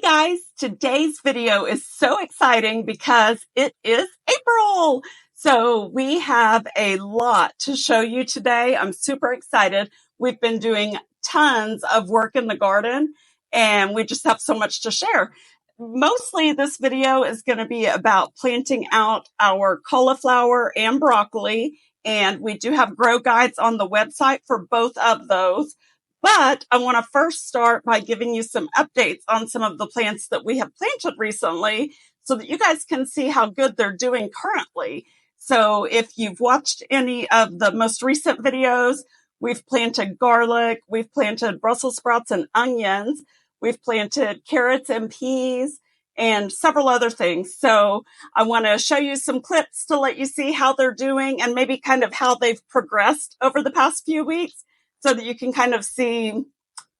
Hey guys, today's video is so exciting because it is April. So we have a lot to show you today. I'm super excited. We've been doing tons of work in the garden and we just have so much to share. Mostly this video is going to be about planting out our cauliflower and broccoli. And we do have grow guides on the website for both of those. But I want to first start by giving you some updates on some of the plants that we have planted recently so that you guys can see how good they're doing currently. So if you've watched any of the most recent videos, we've planted garlic, we've planted Brussels sprouts and onions, we've planted carrots and peas, and several other things. So I want to show you some clips to let you see how they're doing and maybe kind of how they've progressed over the past few weeks, so that you can kind of see,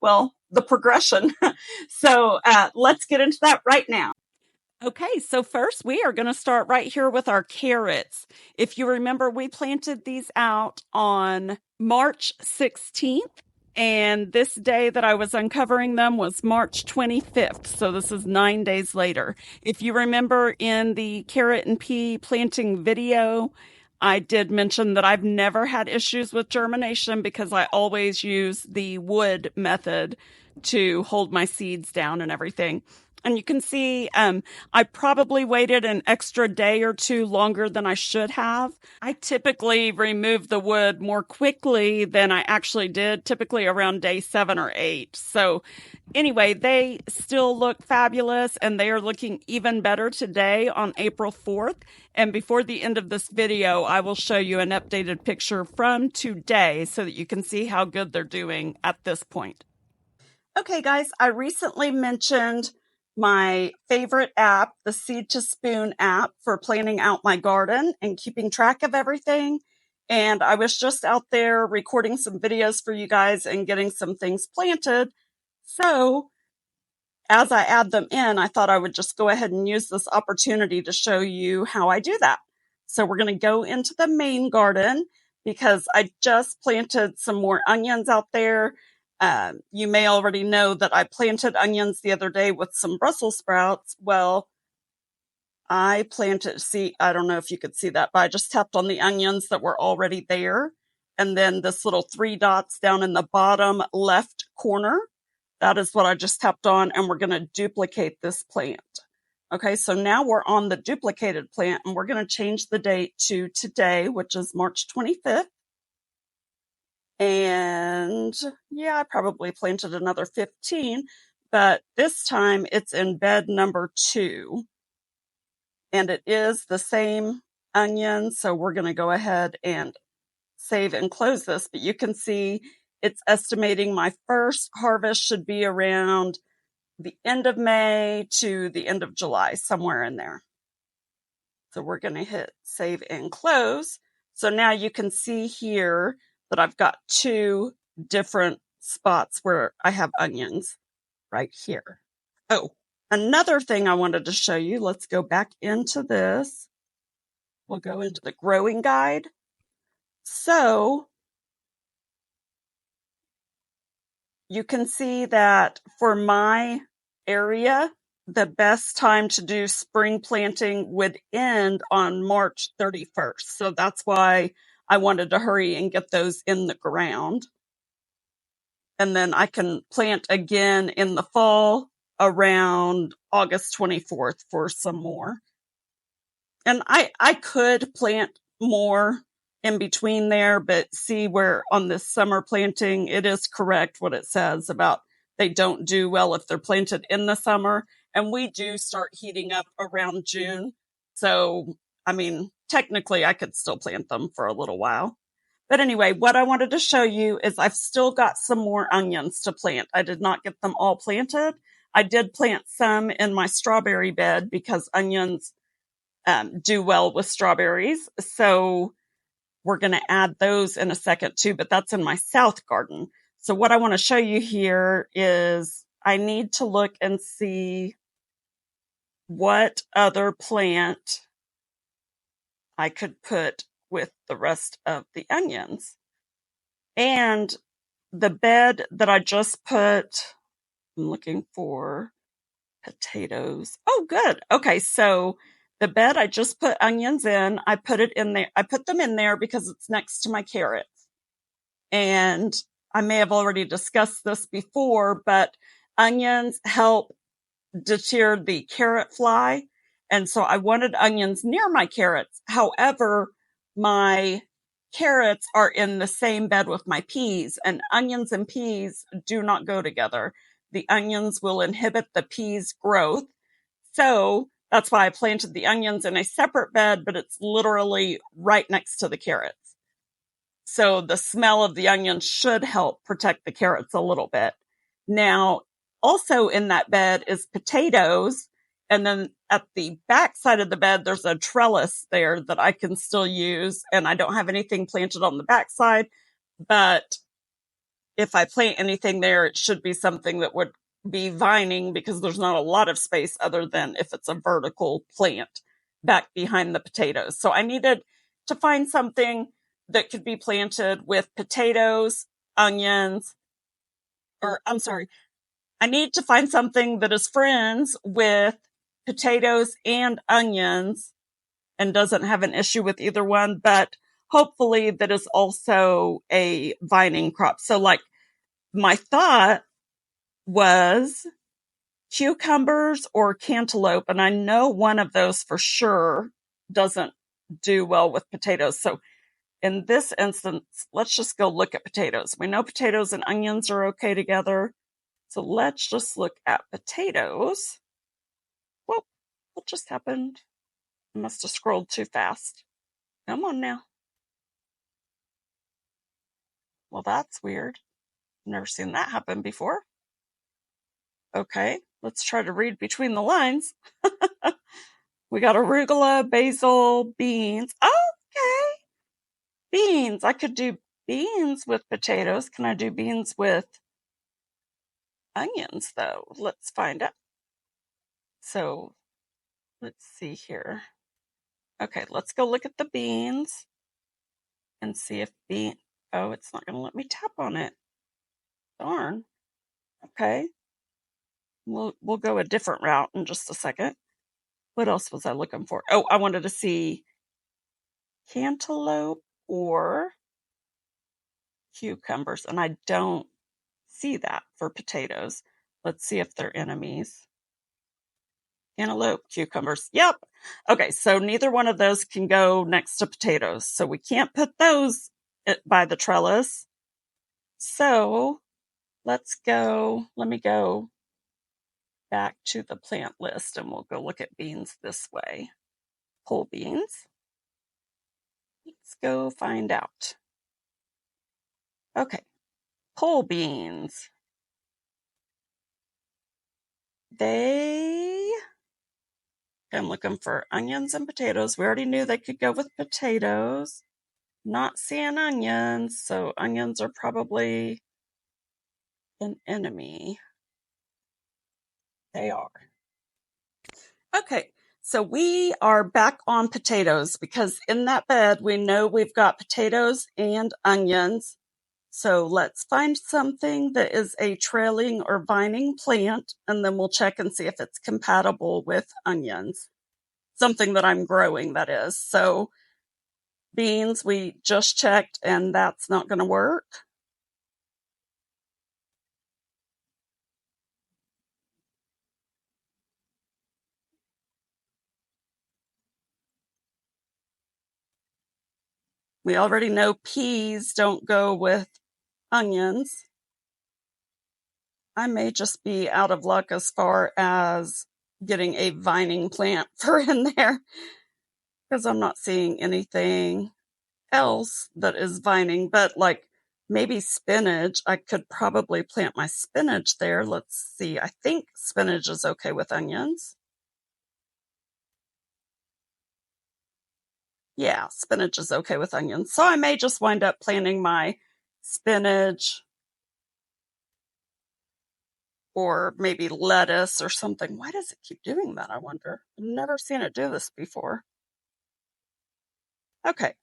well, the progression. So let's get into that right now. Okay, so first we are going to start right here with our carrots. If you remember, we planted these out on March 16th, and this day that I was uncovering them was March 25th, so this is 9 days later. If you remember in the carrot and pea planting video, I did mention that I've never had issues with germination because I always use the wood method to hold my seeds down and everything. And you can see I probably waited an extra day or two longer than I should have. I typically remove the wood more quickly than I actually did, typically around day 7 or 8. So anyway, they still look fabulous, and they are looking even better today on April 4th. And before the end of this video, I will show you an updated picture from today so that you can see how good they're doing at this point. Okay, guys, I recently mentioned my favorite app, the Seed to Spoon app, for planning out my garden and keeping track of everything. And I was just out there recording some videos for you guys and getting some things planted. So as I add them in, I thought I would just go ahead and use this opportunity to show you how I do that. So we're going to go into the main garden because I just planted some more onions out there. You may already know that I planted onions the other day with some Brussels sprouts. Well, I planted, I don't know if you could see that, but I just tapped on the onions that were already there. And then this little 3 dots down in the bottom left corner, that is what I just tapped on, and we're going to duplicate this plant. Okay, so now we're on the duplicated plant, and we're going to change the date to today, which is March 25th. And yeah, I probably planted another 15, but this time it's in bed number 2. And it is the same onion, so we're going to go ahead and save and close this. But you can see it's estimating my first harvest should be around the end of May to the end of July, somewhere in there. So we're going to hit save and close. So now you can see here that I've got 2 different spots where I have onions right here. Oh, another thing I wanted to show you. Let's go back into this. We'll go into the growing guide. So you can see that for my area, the best time to do spring planting would end on March 31st. So that's why I wanted to hurry and get those in the ground. And then I can plant again in the fall around August 24th for some more. And I could plant more in between there, but see where on this summer planting, it is correct what it says about they don't do well if they're planted in the summer. And we do start heating up around June. So, I mean, technically I could still plant them for a little while. But anyway, what I wanted to show you is I've still got some more onions to plant. I did not get them all planted. I did plant some in my strawberry bed because onions do well with strawberries. So we're going to add those in a second too, but that's in my south garden. So what I want to show you here is I need to look and see what other plant I could put with the rest of the onions. And the bed that I just put, I'm looking for Potatoes. Oh, good. Okay, so the bed I just put onions in. I put it in there. I put them in there because it's next to my carrots. And I may have already discussed this before, but onions help deter the carrot fly. And so I wanted onions near my carrots. However, my carrots are in the same bed with my peas, and onions and peas do not go together. The onions will inhibit the peas' growth. So that's why I planted the onions in a separate bed, but it's literally right next to the carrots. So the smell of the onions should help protect the carrots a little bit. Now, also in that bed is potatoes. And then at the back side of the bed, there's a trellis there that I can still use. And I don't have anything planted on the back side, but if I plant anything there, it should be something that would be vining because there's not a lot of space other than if it's a vertical plant back behind the potatoes. So I needed to find something that could be planted with potatoes, onions, or I'm sorry, I need to find something that is friends with potatoes and onions and doesn't have an issue with either one, but hopefully that is also a vining crop. So like my thought was cucumbers or cantaloupe, and I know one of those for sure doesn't do well with potatoes. So in this instance, let's just go look at potatoes. We know potatoes and onions are okay together. So let's just look at potatoes. Whoa, what just happened? I must have scrolled too fast. Come on now. Well, that's weird. Never seen that happen before. Okay, let's try to read between the lines. We got arugula, basil, beans. Okay, beans. I could do beans with potatoes. Can I do beans with onions, though? Let's find out. So let's see here. Okay, let's go look at the beans and see if oh, it's not going to let me tap on it. Darn. Okay. We'll go a different route in just a second. What else was I looking for? Oh, I wanted to see cantaloupe or cucumbers, and I don't see that for potatoes. Let's see if they're enemies. Cantaloupe, cucumbers. Yep. Okay, so neither one of those can go next to potatoes. So we can't put those by the trellis. So let me go back to the plant list and we'll go look at beans this way. Pole beans. Let's go find out. Okay, pole beans. I'm looking for onions and potatoes. We already knew they could go with potatoes. Not seeing onions, so onions are probably an enemy. They are. Okay, so we are back on potatoes because in that bed we know we've got potatoes and onions. So let's find something that is a trailing or vining plant, and then we'll check and see if it's compatible with onions. Something that I'm growing, that is. So beans, we just checked, and that's not going to work. We already know peas don't go with onions. I may just be out of luck as far as getting a vining plant for in there because I'm not seeing anything else that is vining, but like maybe spinach. I could probably plant my spinach there. Let's see. I think spinach is okay with onions. Yeah, spinach is okay with onions. So I may just wind up planting my spinach or maybe lettuce or something. Why does it keep doing that, I wonder? I've never seen it do this before. Okay.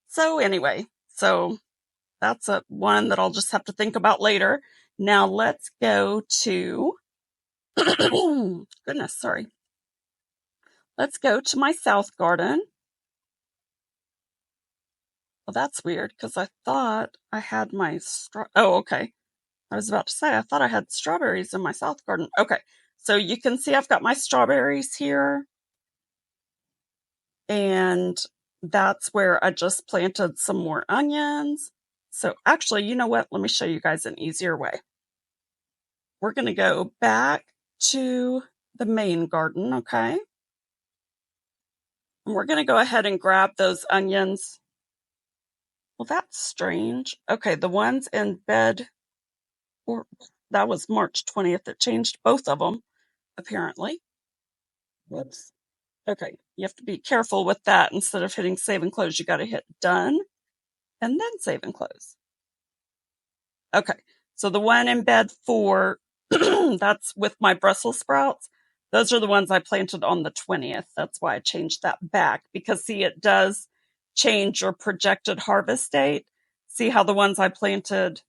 So anyway, that's one that I'll just have to think about later. Now let's go to Goodness, sorry. Let's go to my south garden. Well, that's weird because I thought I had my oh, okay. I was about to say I thought I had strawberries in my south garden. Okay, so you can see I've got my strawberries here, and that's where I just planted some more onions. So actually, you know what? Let me show you guys an easier way. We're going to go back to the main garden, okay? And we're going to go ahead and grab those onions. Well, that's strange. Okay, the ones in bed, or that was March 20th. It changed both of them, apparently. Whoops. Okay, you have to be careful with that. Instead of hitting save and close, you got to hit done and then save and close. Okay, so the one in bed 4, that's with my Brussels sprouts. Those are the ones I planted on the 20th. That's why I changed that back, because see, it does change your projected harvest date. See how the ones I planted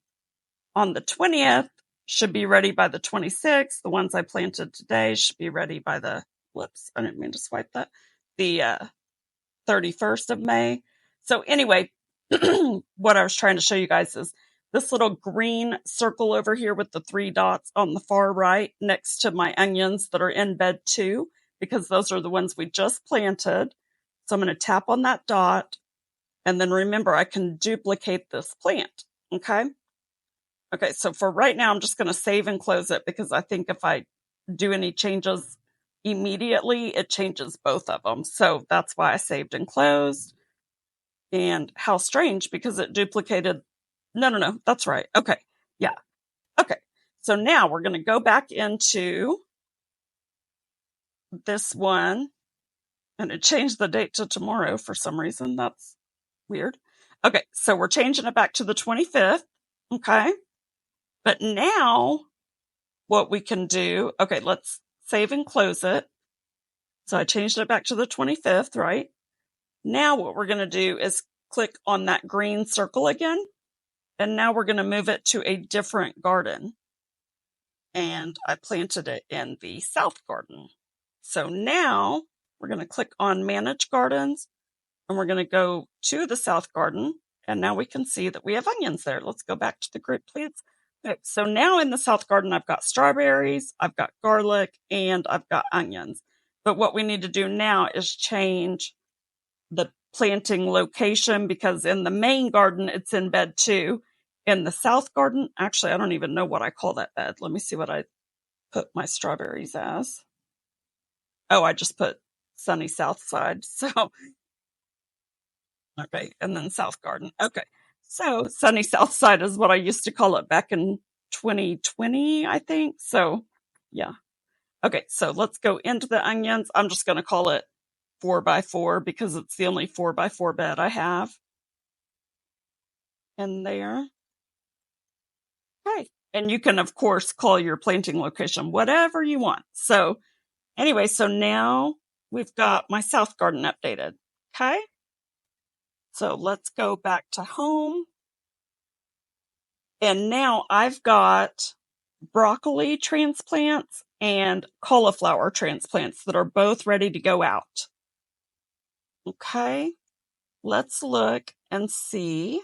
on the 20th should be ready by the 26th. The ones I planted today should be ready by the, whoops, I didn't mean to swipe that, the 31st of May. So anyway, what I was trying to show you guys is this little green circle over here with the 3 dots on the far right next to my onions that are in bed 2, because those are the ones we just planted. So I'm going to tap on that dot, and then remember I can duplicate this plant. Okay. Okay, so for right now, I'm just going to save and close it, because I think if I do any changes immediately, it changes both of them. So that's why I saved and closed. And how strange, because it duplicated. No, that's right. Okay, yeah. Okay, so now we're going to go back into this one, and it changed the date to tomorrow for some reason. That's weird. Okay, so we're changing it back to the 25th. Okay, but now what we can do, okay, let's save and close it. So I changed it back to the 25th, right? Now what we're going to do is click on that green circle again. And now we're going to move it to a different garden. And I planted it in the south garden. So now we're going to click on Manage Gardens, and we're going to go to the south garden. And now we can see that we have onions there. Let's go back to the group, please. Okay, so now in the south garden, I've got strawberries, I've got garlic, and I've got onions. But what we need to do now is change the planting location, because in the main garden, it's in bed 2. In the south garden, actually, I don't even know what I call that bed. Let me see what I put my strawberries as. Oh, I just put sunny south side. So, okay, and then south garden. Okay, so sunny south side is what I used to call it back in 2020, I think. So, yeah. Okay, so let's go into the onions. I'm just going to call it 4x4 because it's the only 4x4 bed I have in there. Okay, and you can, of course, call your planting location whatever you want. So, anyway, so now we've got my south garden updated. Okay, so let's go back to home. And now I've got broccoli transplants and cauliflower transplants that are both ready to go out. Okay, let's look and see.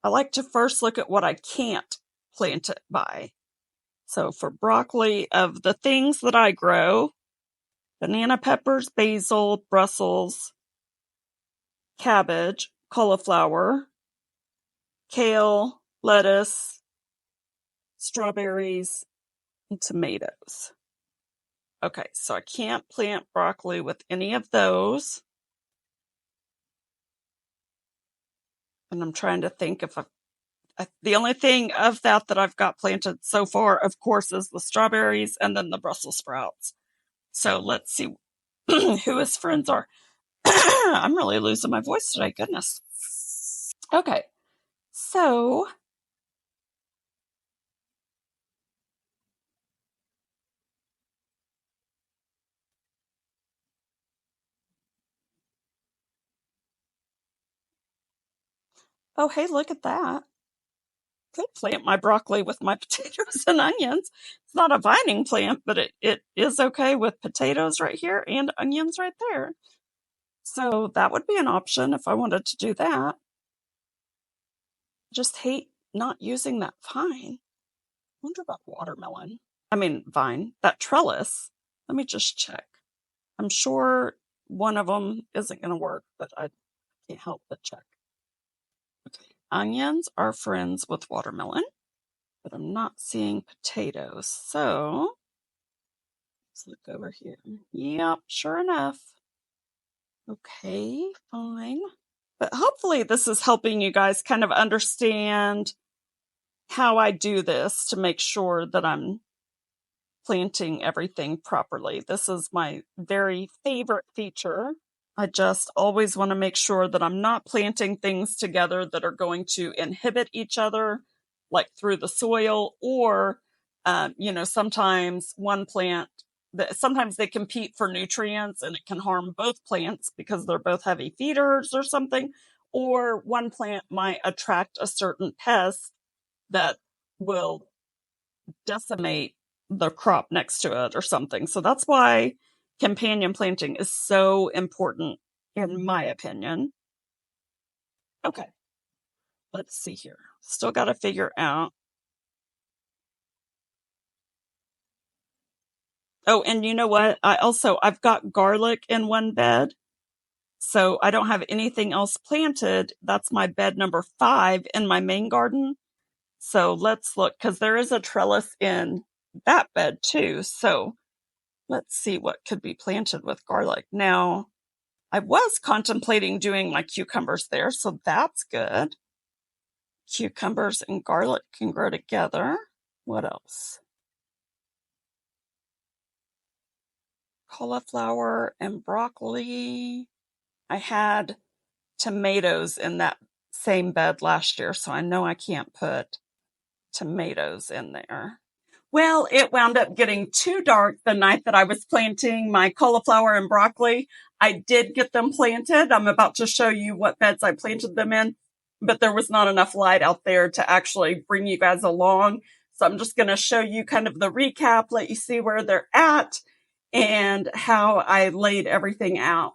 I like to first look at what I can't plant it by. So for broccoli, of the things that I grow, banana peppers, basil, Brussels, cabbage, cauliflower, kale, lettuce, strawberries, and tomatoes. Okay, so I can't plant broccoli with any of those. And I'm trying to think if the only thing of that I've got planted so far, of course, is the strawberries and then the Brussels sprouts. So let's see who his friends are. I'm really losing my voice today. Goodness. Okay. So oh, hey, look at that. could plant my broccoli with my potatoes and onions. It's not a vining plant, but it is okay with potatoes right here and onions right there. So that would be an option if I wanted to do that. Just hate not using that vine. Wonder about watermelon. I mean, vine, that trellis. Let me just check. I'm sure one of them isn't going to work, but I can't help but check. Okay. Onions are friends with watermelon, but I'm not seeing potatoes. So let's look over here. Yep, sure enough. Okay, fine. But hopefully this is helping you guys kind of understand how I do this to make sure that I'm planting everything properly. This is my very favorite feature. I just always want to make sure that I'm not planting things together that are going to inhibit each other, like through the soil, or, sometimes one plant, sometimes they compete for nutrients and it can harm both plants because they're both heavy feeders or something, or one plant might attract a certain pest that will decimate the crop next to it or something. So that's why companion planting is so important, in my opinion. Okay, let's see here. Still got to figure out. Oh, and you know what? I've got garlic in one bed. So I don't have anything else planted. That's my bed number 5 in my main garden. So let's look, because there is a trellis in that bed too. So let's see what could be planted with garlic. Now, I was contemplating doing my cucumbers there, so that's good. Cucumbers and garlic can grow together. What else? Cauliflower and broccoli. I had tomatoes in that same bed last year, so I know I can't put tomatoes in there. Well, it wound up getting too dark the night that I was planting my cauliflower and broccoli. I did get them planted. I'm about to show you what beds I planted them in, but there was not enough light out there to actually bring you guys along. So I'm just going to show you kind of the recap, let you see where they're at and how I laid everything out.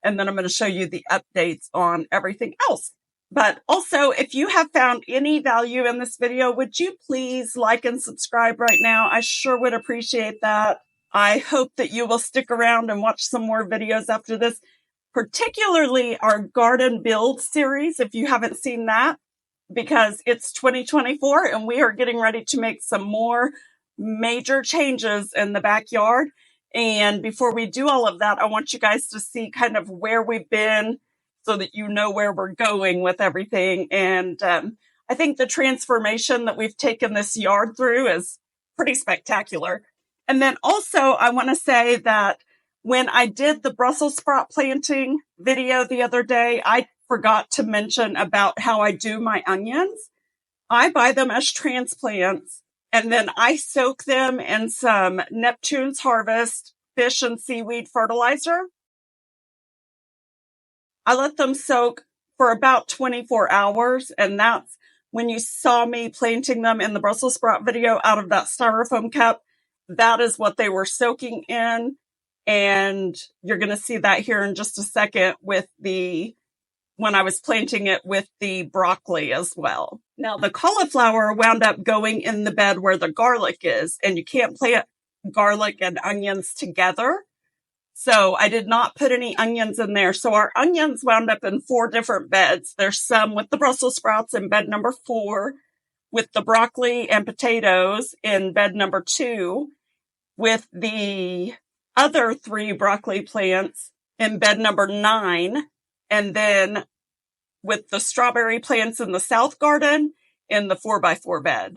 And then I'm going to show you the updates on everything else. But also, if you have found any value in this video, would you please like and subscribe right now? I sure would appreciate that. I hope that you will stick around and watch some more videos after this, particularly our garden build series, if you haven't seen that, because it's 2024 and we are getting ready to make some more major changes in the backyard. And before we do all of that, I want you guys to see kind of where we've been, so that you know where we're going with everything. And I think the transformation that we've taken this yard through is pretty spectacular. And then also, I want to say that when I did the Brussels sprout planting video the other day, I forgot to mention about how I do my onions. I buy them as transplants, and then I soak them in some Neptune's Harvest fish and seaweed fertilizer. I let them soak for about 24 hours, and that's when you saw me planting them in the Brussels sprout video out of that styrofoam cup. That is what they were soaking in, and you're going to see that here in just a second with when I was planting it with the broccoli as well. Now, the cauliflower wound up going in the bed where the garlic is, and you can't plant garlic and onions together. So I did not put any onions in there. So our onions wound up in 4 different beds. There's some with the Brussels sprouts in bed number 4, with the broccoli and potatoes in bed number 2, with the other 3 broccoli plants in bed number 9, and then with the strawberry plants in the south garden in the 4x4 bed.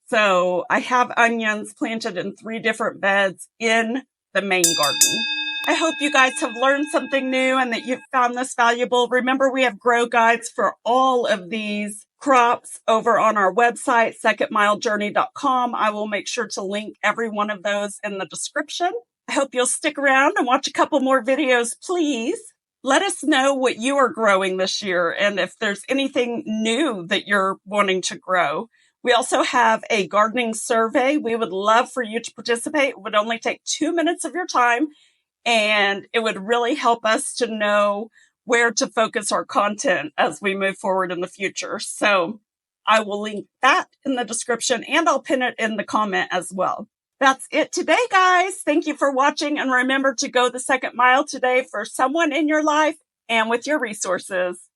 So I have onions planted in 3 different beds in the main garden. I hope you guys have learned something new and that you've found this valuable. Remember, we have grow guides for all of these crops over on our website, secondmilejourney.com. I will make sure to link every one of those in the description. I hope you'll stick around and watch a couple more videos, please. Let us know what you are growing this year and if there's anything new that you're wanting to grow. We also have a gardening survey. We would love for you to participate. It would only take 2 minutes of your time, and it would really help us to know where to focus our content as we move forward in the future. So I will link that in the description, and I'll pin it in the comment as well. That's it today, guys. Thank you for watching, and remember to go the second mile today for someone in your life and with your resources.